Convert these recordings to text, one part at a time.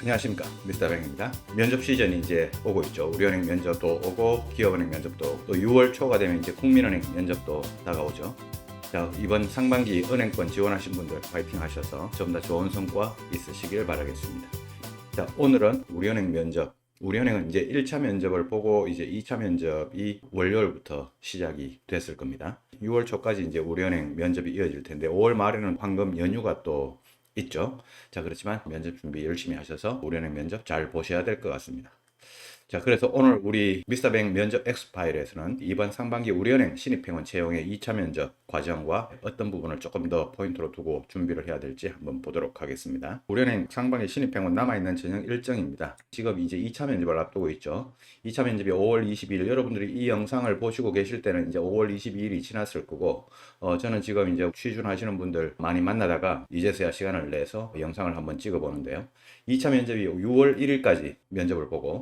안녕하십니까, 미스터 뱅입니다. 면접 시즌이 이제 오고 있죠. 우리은행 면접도 오고 기업은행 면접도 오고, 또 6월 초가 되면 이제 국민은행 면접도 다가오죠. 자, 이번 상반기 은행권 지원하신 분들 파이팅 하셔서 좀 더 좋은 성과 있으시길 바라겠습니다. 자, 오늘은 우리은행 면접. 우리은행은 이제 1차 면접을 보고 이제 2차 면접이 월요일부터 시작이 됐을 겁니다. 6월 초까지 이제 우리은행 면접이 이어질 텐데 5월 말에는 황금 연휴가 또 있죠. 자, 그렇지만 면접 준비 열심히 하셔서 우리은행 면접 잘 보셔야 될 것 같습니다. 자, 그래서 오늘 우리 미스터뱅 면접 엑스파일에서는 이번 상반기 우리은행 신입행원 채용의 2차 면접 과정과 어떤 부분을 조금 더 포인트로 두고 준비를 해야 될지 한번 보도록 하겠습니다. 우리은행 상반기 신입행원 남아있는 전형 일정입니다. 지금 이제 2차 면접을 앞두고 있죠. 2차 면접이 5월 22일, 여러분들이 이 영상을 보시고 계실 때는 이제 5월 22일이 지났을 거고, 저는 지금 이제 취준하시는 분들 많이 만나다가 이제서야 시간을 내서 영상을 한번 찍어 보는데요. 2차 면접이 6월 1일까지 면접을 보고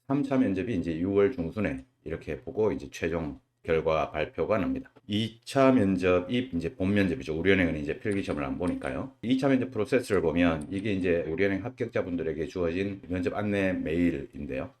3차 면접이 이제 6월 중순에 이렇게 보고 이제 최종 결과 발표가 납니다. 2차 면접이 이제 본 면접이죠. 우리은행은 이제 필기시험을 안 보니까요. 2차 면접 프로세스를 보면 이게 이제 우리은행 합격자분들에게 주어진 면접 안내 메일인데요.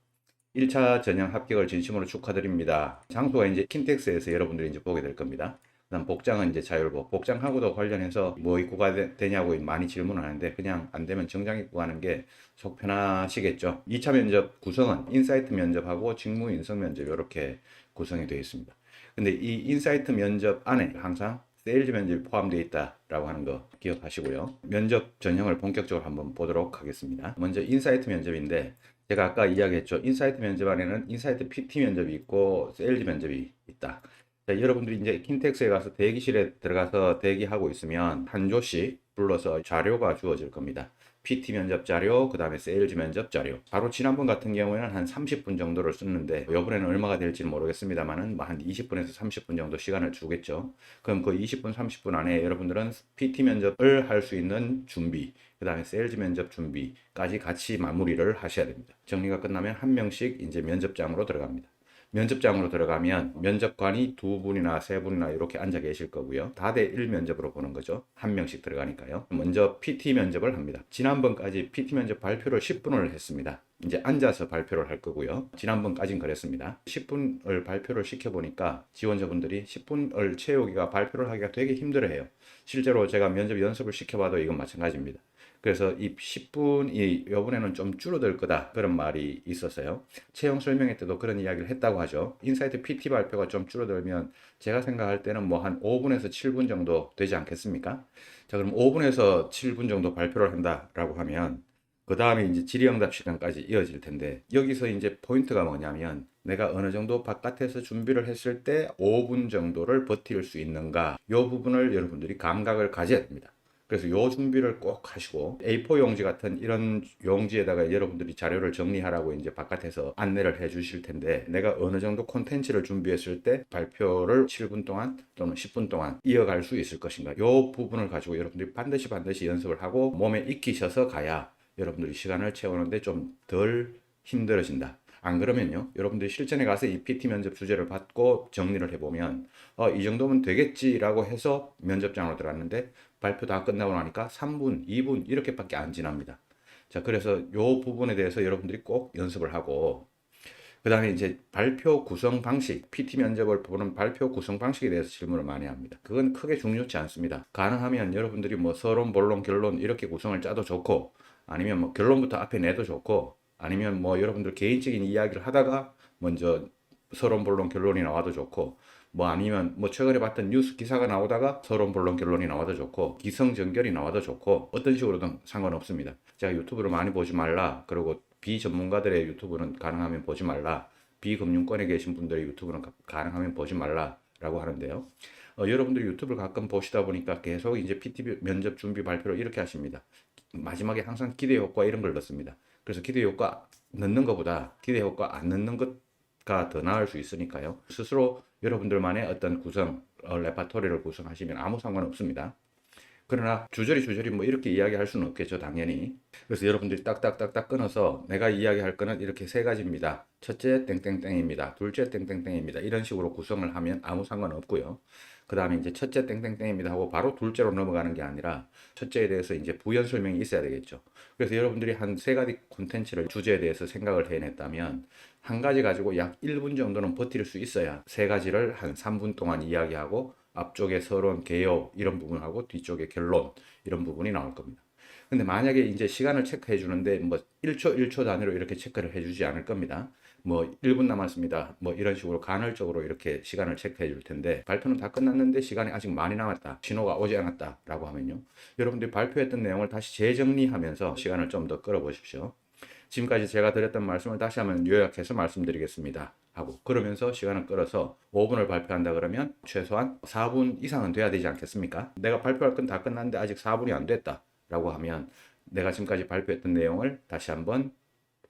1차 전형 합격을 진심으로 축하드립니다. 장소가 이제 킨텍스에서 여러분들이 이제 보게 될 겁니다. 그다음 복장은 이제 자율복. 복장하고도 관련해서 뭐 입고 가야 되냐고 많이 질문을 하는데 그냥 안 되면 정장 입고 가는 게 속 편하시겠죠. 2차 면접 구성은 인사이트 면접하고 직무 인성 면접 이렇게 구성이 되어 있습니다. 근데 이 인사이트 면접 안에 항상 세일즈 면접이 포함되어 있다라고 하는 거 기억하시고요. 면접 전형을 본격적으로 한번 보도록 하겠습니다. 먼저 인사이트 면접인데 제가 아까 이야기했죠. 인사이트 면접 안에는 인사이트 PT 면접이 있고 세일즈 면접이 있다. 자, 여러분들이 이제 킨텍스에 가서 대기실에 들어가서 대기하고 있으면 한 조씩 불러서 자료가 주어질 겁니다. PT 면접 자료, 그 다음에 세일즈 면접 자료. 바로 지난번 같은 경우에는 한 30분 정도를 썼는데 이번에는 얼마가 될지는 모르겠습니다만은 한 20분에서 30분 정도 시간을 주겠죠. 그럼 그 20분, 30분 안에 여러분들은 PT 면접을 할 수 있는 준비, 그 다음에 세일즈 면접 준비까지 같이 마무리를 하셔야 됩니다. 정리가 끝나면 한 명씩 이제 면접장으로 들어갑니다. 면접장으로 들어가면 면접관이 두 분이나 세 분이나 이렇게 앉아 계실 거고요. 다대 1 면접으로 보는 거죠. 한 명씩 들어가니까요. 먼저 PT 면접을 합니다. 지난번까지 PT 면접 발표를 10분을 했습니다. 이제 앉아서 발표를 할 거고요. 지난번까진 그랬습니다. 10분을 발표를 시켜보니까 지원자분들이 10분을 채우기가 발표를 하기가 되게 힘들어해요. 실제로 제가 면접 연습을 시켜봐도 이건 마찬가지입니다. 그래서 이 10분이 이번에는 좀 줄어들 거다 그런 말이 있었어요. 채용 설명회 때도 그런 이야기를 했다고 하죠. 인사이트 PT 발표가 좀 줄어들면 제가 생각할 때는 뭐 한 5분에서 7분 정도 되지 않겠습니까? 자, 그럼 5분에서 7분 정도 발표를 한다라고 하면 그 다음에 이제 질의응답 시간까지 이어질 텐데 여기서 이제 포인트가 뭐냐면 내가 어느 정도 바깥에서 준비를 했을 때 5분 정도를 버틸 수 있는가 이 부분을 여러분들이 감각을 가져야 됩니다. 그래서 요 준비를 꼭 하시고 A4 용지 같은 이런 용지에다가 여러분들이 자료를 정리하라고 이제 바깥에서 안내를 해 주실 텐데 내가 어느 정도 콘텐츠를 준비했을 때 발표를 7분 동안 또는 10분 동안 이어갈 수 있을 것인가 요 부분을 가지고 여러분들이 반드시 연습을 하고 몸에 익히셔서 가야 여러분들이 시간을 채우는데 좀 덜 힘들어진다. 안 그러면요, 여러분들이 실전에 가서 이 PT 면접 주제를 받고 정리를 해보면 이 정도면 되겠지라고 해서 면접장으로 들어갔는데 발표 다 끝나고 나니까 3분, 2분 이렇게밖에 안 지납니다. 자, 그래서 이 부분에 대해서 여러분들이 꼭 연습을 하고 그 다음에 이제 발표 구성 방식, PT 면접을 보는 발표 구성 방식에 대해서 질문을 많이 합니다. 그건 크게 중요치 않습니다. 가능하면 여러분들이 뭐 서론, 본론, 결론 이렇게 구성을 짜도 좋고 아니면 뭐 결론부터 앞에 내도 좋고 아니면 뭐 여러분들 개인적인 이야기를 하다가 먼저 서론, 본론, 결론이 나와도 좋고 뭐 아니면 뭐 최근에 봤던 뉴스 기사가 나오다가 서론, 본론, 결론이 나와도 좋고 기성전결이 나와도 좋고 어떤 식으로든 상관없습니다. 제가 유튜브를 많이 보지 말라 그리고 비전문가들의 유튜브는 가능하면 보지 말라 비금융권에 계신 분들의 유튜브는 가능하면 보지 말라 라고 하는데요. 여러분들이 유튜브를 가끔 보시다 보니까 계속 이제 PT 면접 준비 발표를 이렇게 하십니다. 마지막에 항상 기대 효과 이런 걸 넣습니다. 그래서 기대 효과 넣는 것보다 기대 효과 안 넣는 것가 더 나을 수 있으니까요. 스스로 여러분들만의 어떤 구성, 레파토리를 구성하시면 아무 상관없습니다. 그러나 주저리 뭐 이렇게 이야기할 수는 없겠죠, 당연히. 그래서 여러분들이 딱딱딱딱 끊어서 내가 이야기할 거는 이렇게 세 가지입니다. 첫째 땡땡땡입니다. 둘째 땡땡땡입니다. 이런 식으로 구성을 하면 아무 상관없고요. 그 다음에 이제 첫째 땡땡땡입니다 하고 바로 둘째로 넘어가는 게 아니라 첫째에 대해서 이제 부연 설명이 있어야 되겠죠. 그래서 여러분들이 한 세 가지 콘텐츠를 주제에 대해서 생각을 해냈다면 한 가지 가지고 약 1분 정도는 버틸 수 있어야 세 가지를 한 3분 동안 이야기하고 앞쪽에 서론, 개요 이런 부분하고 뒤쪽에 결론 이런 부분이 나올 겁니다. 근데 만약에 이제 시간을 체크해 주는데 뭐 1초 1초 단위로 이렇게 체크를 해 주지 않을 겁니다. 뭐 1분 남았습니다. 뭐 이런 식으로 간헐적으로 이렇게 시간을 체크해 줄 텐데 발표는 다 끝났는데 시간이 아직 많이 남았다. 신호가 오지 않았다라고 하면요. 여러분들이 발표했던 내용을 다시 재정리하면서 시간을 좀 더 끌어 보십시오. 지금까지 제가 드렸던 말씀을 다시 한번 요약해서 말씀드리겠습니다. 하고 그러면서 시간을 끌어서 5분을 발표한다 그러면 최소한 4분 이상은 돼야 되지 않겠습니까? 내가 발표할 건 다 끝났는데 아직 4분이 안 됐다 라고 하면 내가 지금까지 발표했던 내용을 다시 한번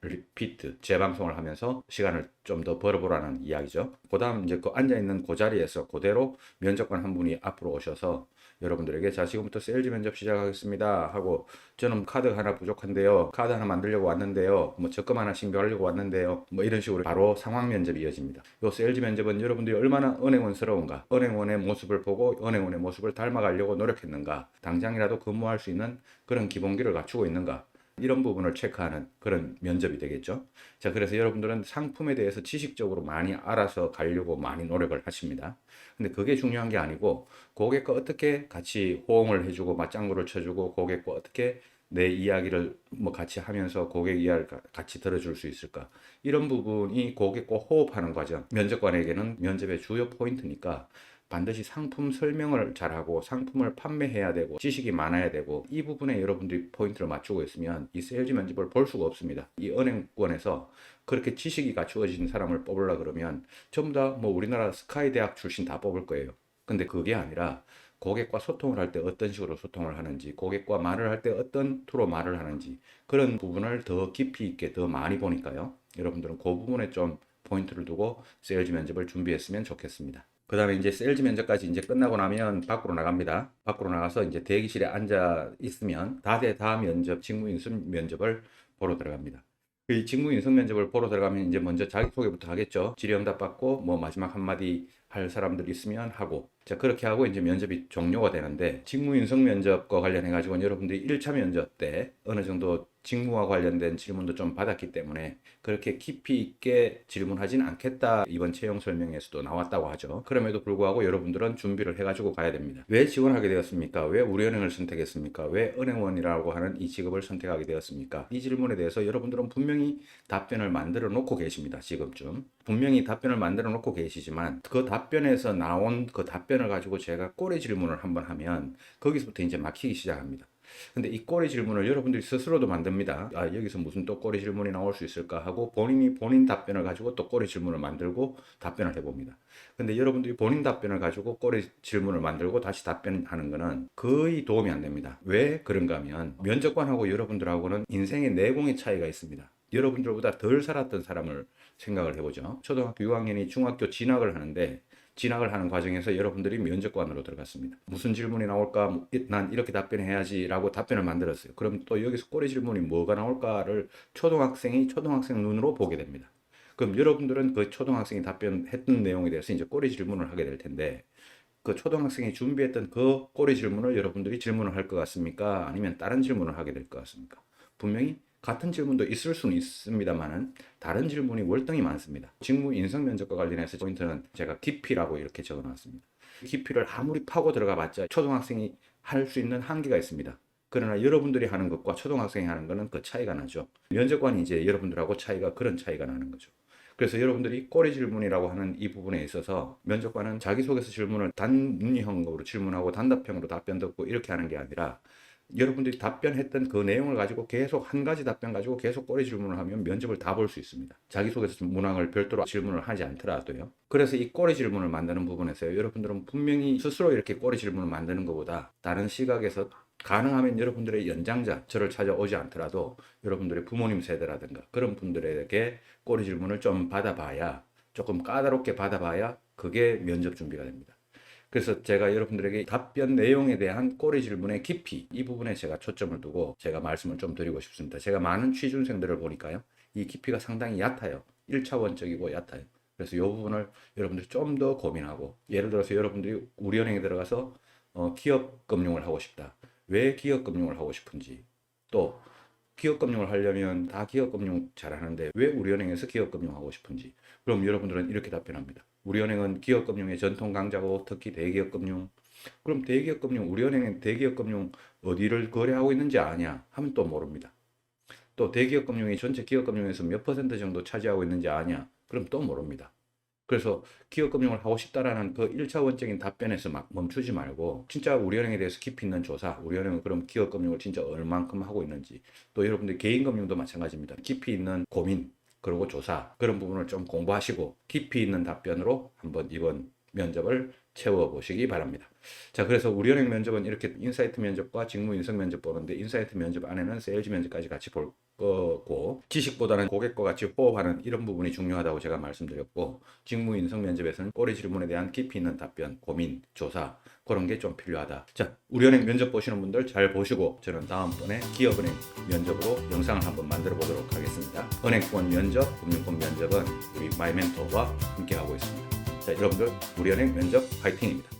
리피트, 재방송을 하면서 시간을 좀 더 벌어보라는 이야기죠. 그 다음 이제 그 앉아있는 그 자리에서 그대로 면접관 한 분이 앞으로 오셔서 여러분들에게 자, 지금부터 세일즈 면접 시작하겠습니다 하고 저는 카드 하나 부족한데요. 카드 하나 만들려고 왔는데요. 뭐 적금 하나 신고하려고 왔는데요. 뭐 이런 식으로 바로 상황 면접이 이어집니다. 요 세일즈 면접은 여러분들이 얼마나 은행원스러운가, 은행원의 모습을 보고 은행원의 모습을 닮아가려고 노력했는가, 당장이라도 근무할 수 있는 그런 기본기를 갖추고 있는가, 이런 부분을 체크하는 그런 면접이 되겠죠. 자, 그래서 여러분들은 상품에 대해서 지식적으로 많이 알아서 가려고 많이 노력을 하십니다. 근데 그게 중요한 게 아니고 고객과 어떻게 같이 호응을 해주고 맞장구를 쳐주고 고객과 어떻게 내 이야기를 뭐 같이 하면서 고객 이야기를 같이 들어줄 수 있을까, 이런 부분이 고객과 호흡하는 과정, 면접관에게는 면접의 주요 포인트니까 반드시 상품 설명을 잘하고 상품을 판매해야 되고 지식이 많아야 되고, 이 부분에 여러분들이 포인트를 맞추고 있으면 이 세일즈 면접을 볼 수가 없습니다. 이 은행권에서 그렇게 지식이 갖추어진 사람을 뽑으려 그러면 전부 다 뭐 우리나라 스카이 대학 출신 다 뽑을 거예요. 근데 그게 아니라 고객과 소통을 할 때 어떤 식으로 소통을 하는지, 고객과 말을 할 때 어떤 투로 말을 하는지, 그런 부분을 더 깊이 있게 더 많이 보니까요. 여러분들은 그 부분에 좀 포인트를 두고 세일즈 면접을 준비했으면 좋겠습니다. 그 다음에 이제 세일즈 면접까지 이제 끝나고 나면 밖으로 나갑니다. 밖으로 나가서 이제 대기실에 앉아 있으면 다대다 면접, 직무 인수 면접을 보러 들어갑니다. 이 직무 인수 면접을 보러 들어가면 이제 먼저 자기소개부터 하겠죠. 질의응답 받고 뭐 마지막 한마디 할 사람들 있으면 하고, 자, 그렇게 하고 이제 면접이 종료가 되는데, 직무 인성 면접과 관련해 가지고는 여러분들이 1차 면접 때 어느 정도 직무와 관련된 질문도 좀 받았기 때문에 그렇게 깊이 있게 질문하진 않겠다, 이번 채용 설명에서도 나왔다고 하죠. 그럼에도 불구하고 여러분들은 준비를 해가지고 가야 됩니다. 왜 지원하게 되었습니까? 왜 우리은행을 선택했습니까? 왜 은행원이라고 하는 이 직업을 선택하게 되었습니까? 이 질문에 대해서 여러분들은 분명히 답변을 만들어 놓고 계십니다. 지금쯤 분명히 답변을 만들어 놓고 계시지만 그 답변에서 나온 그 답변을 가지고 제가 꼬리 질문을 한번 하면 거기서부터 이제 막히기 시작합니다. 근데 이 꼬리 질문을 여러분들이 스스로도 만듭니다. 아, 여기서 무슨 또 꼬리 질문이 나올 수 있을까 하고 본인이 본인 답변을 가지고 또 꼬리 질문을 만들고 답변을 해봅니다. 근데 여러분들이 본인 답변을 가지고 꼬리 질문을 만들고 다시 답변하는 거는 거의 도움이 안 됩니다. 왜 그런가 하면 면접관하고 여러분들하고는 인생의 내공의 차이가 있습니다. 여러분들보다 덜 살았던 사람을 생각을 해보죠. 초등학교 6학년이 중학교 진학을 하는데 진학을 하는 과정에서 여러분들이 면접관으로 들어갔습니다. 무슨 질문이 나올까? 난 이렇게 답변해야지 라고 답변을 만들었어요. 그럼 또 여기서 꼬리 질문이 뭐가 나올까를 초등학생이 초등학생 눈으로 보게 됩니다. 그럼 여러분들은 그 초등학생이 답변했던 내용에 대해서 이제 꼬리 질문을 하게 될 텐데, 그 초등학생이 준비했던 그 꼬리 질문을 여러분들이 질문을 할 것 같습니까? 아니면 다른 질문을 하게 될 것 같습니까? 분명히 같은 질문도 있을 수는 있습니다만은 다른 질문이 월등히 많습니다. 직무 인성 면접과 관련해서 포인트는 제가 깊이라고 이렇게 적어놨습니다. 깊이를 아무리 파고 들어가 봤자 초등학생이 할 수 있는 한계가 있습니다. 그러나 여러분들이 하는 것과 초등학생이 하는 것은 그 차이가 나죠. 면접관이 이제 여러분들하고 그런 차이가 나는 거죠. 그래서 여러분들이 꼬리 질문이라고 하는 이 부분에 있어서 면접관은 자기소개서 질문을 단문형으로 질문하고 단답형으로 답변 듣고 이렇게 하는 게 아니라 여러분들이 답변했던 그 내용을 가지고 계속 한 가지 답변 가지고 계속 꼬리 질문을 하면 면접을 다 볼 수 있습니다. 자기소개서 문항을 별도로 질문을 하지 않더라도요. 그래서 이 꼬리 질문을 만드는 부분에서 여러분들은 분명히 스스로 이렇게 꼬리 질문을 만드는 것보다 다른 시각에서 가능하면 여러분들의 연장자, 저를 찾아오지 않더라도 여러분들의 부모님 세대라든가 그런 분들에게 꼬리 질문을 좀 받아봐야, 조금 까다롭게 받아봐야 그게 면접 준비가 됩니다. 그래서 제가 여러분들에게 답변 내용에 대한 꼬리 질문의 깊이, 이 부분에 제가 초점을 두고 제가 말씀을 좀 드리고 싶습니다. 제가 많은 취준생들을 보니까요, 이 깊이가 상당히 얕아요. 1차원적이고 얕아요. 그래서 이 부분을 여러분들이 좀 더 고민하고, 예를 들어서 여러분들이 우리은행에 들어가서 기업금융을 하고 싶다. 왜 기업금융을 하고 싶은지, 또 기업금융을 하려면 다 기업금융 잘하는데 왜 우리은행에서 기업금융 하고 싶은지, 그럼 여러분들은 이렇게 답변합니다. 우리은행은 기업금융의 전통 강자고 특히 대기업금융. 그럼 대기업금융, 우리은행은 대기업금융 어디를 거래하고 있는지 아냐 하면 또 모릅니다. 또 대기업금융이 전체 기업금융에서 몇 퍼센트 정도 차지하고 있는지 아냐 그럼 또 모릅니다. 그래서 기업금융을 하고 싶다라는 그 1차원적인 답변에서 막 멈추지 말고 진짜 우리은행에 대해서 깊이 있는 조사, 우리은행은 그럼 기업금융을 진짜 얼만큼 하고 있는지, 또 여러분들 개인금융도 마찬가지입니다. 깊이 있는 고민, 그리고 조사, 그런 부분을 좀 공부하시고 깊이 있는 답변으로 한번 이번 면접을 채워보시기 바랍니다. 자, 그래서 우리은행 면접은 이렇게 인사이트 면접과 직무 인성 면접 보는데, 인사이트 면접 안에는 세일즈 면접까지 같이 볼 거고, 지식보다는 고객과 같이 호흡하는 이런 부분이 중요하다고 제가 말씀드렸고, 직무 인성 면접에서는 꼬리 질문에 대한 깊이 있는 답변, 고민, 조사, 그런 게 좀 필요하다. 자, 우리은행 면접 보시는 분들 잘 보시고, 저는 다음번에 기업은행 면접으로 영상을 한번 만들어 보도록 하겠습니다. 은행권 면접, 금융권 면접은 우리 마이멘토와 함께 하고 있습니다. 자, 여러분들 우리은행 면접 파이팅입니다.